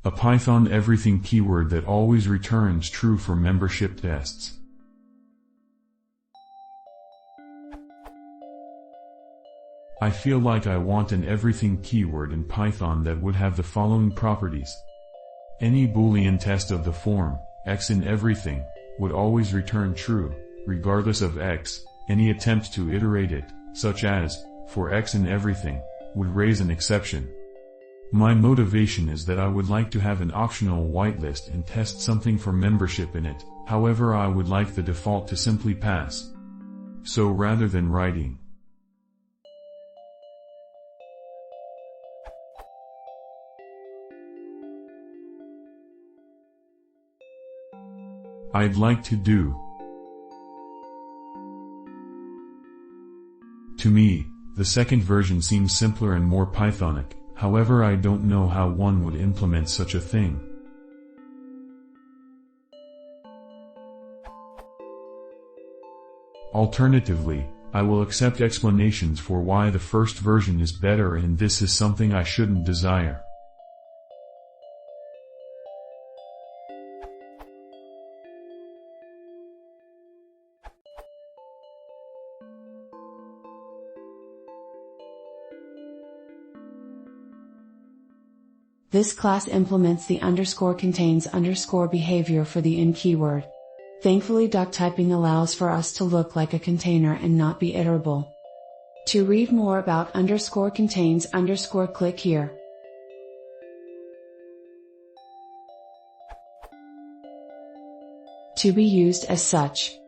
A Python everything keyword that always returns true for membership tests. I feel like I want an everything keyword in Python that would have the following properties. Any Boolean test of the form, x in everything, would always return true, regardless of x. Any attempt to iterate it, such as, for x in everything, would raise an exception. My motivation is that I would like to have an optional whitelist and test something for membership in it, however I would like the default to simply pass. So rather than writing I'd like to do. To me, the second version seems simpler and more Pythonic, however I don't know how one would implement such a thing. Alternatively, I will accept explanations for why the first version is better and this is something I shouldn't desire. This class implements the _contains behavior for the in keyword. Thankfully, duck typing allows for us to look like a container and not be iterable. To read more about _contains click here. To be used as such.